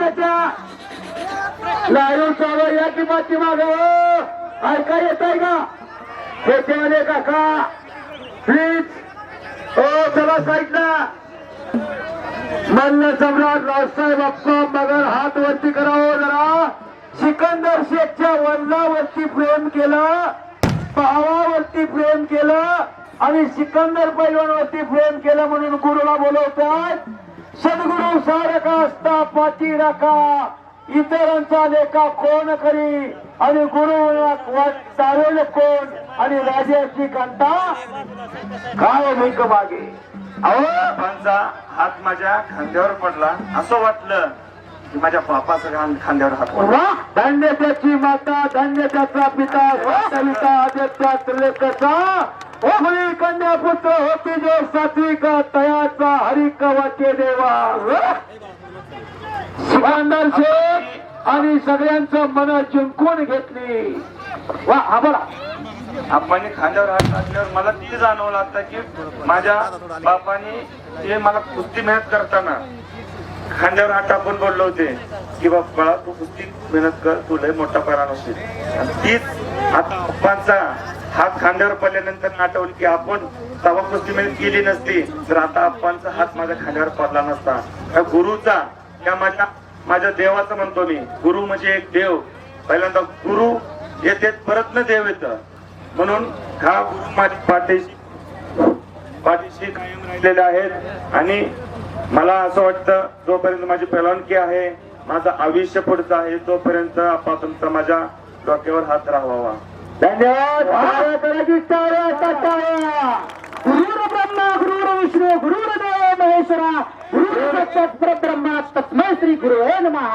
तात्याच्या लाडू सावळ या की माती माग ऐका येत आहे का शेतीवाले काका प्लीज ओ चला साईडला मल्ल सम्राट रावसाहेब अप्पा मगर हात वरती करावं जरा सिकंदर शेखच्या वडिलावरती प्रेम केलं भावावरती प्रेम केलं आणि सिकंदर पैलवानवरती प्रेम केलं म्हणून गुरुला बोलवतात सद्गुरु सारखा असता पाठी राखा इतरांचा लेखा कोण करी आणि गुरु चालेल कोण आणि राजाची घंटा काय भूक मागे अहो बाबांचा हात माझ्या खांद्यावर पडला असं वाटलं की माझ्या बापाचा खांद्यावर हात पडला. वा धन्य त्याची माता धन्य त्याचा पिता सविता आदित्या त्रिलेखचा ओहळी कन्या पुत्र होती जो सात्विक तयाचा हरिक वाक्य देवा सिकंदर शेख आणि सगळ्यांचं मन जिंकून घेतली वा हा बोला आपण खांद्यावर हात टाकल्यावर मला ती जाणवलं आता की माझ्या बापाने ते मला कुस्ती मेहनत करताना खांद्यावर हात टाकून बोलले होते की बाबा तू कुस्ती मेहनत कर तू लय मोठा परान होशील. तीच आता पप्पांचा हात खांद्यावर पडल्यानंतर आठवलं की आपण तेव्हा कुस्ती मेहनत केली नसती तर आता आप्पांचा हात माझ्या खांद्यावर पडला नसता. त्या गुरुचा त्या माझ्या देवाचं म्हणतो मी गुरु म्हणजे एक देव पहिल्यांदा गुरु येते परत न देव येतं म्हणून हा गुरु माझ्या पाठीशी कायम राहिलेले आहेत आणि मला असं वाटतं जोपर्यंत माझी पैलवानकी आहे माझं आयुष्य पुढचं आहे तोपर्यंत तुमचा माझ्या डोक्यावर हात राहावा. धन्यवाद गुरुर ब्रह्मा गुरुर विष्णू गुरुर देव महेश्वरा गुरुर साक्षात परब्रह्मा तस्मै श्री गुरुवे नमः.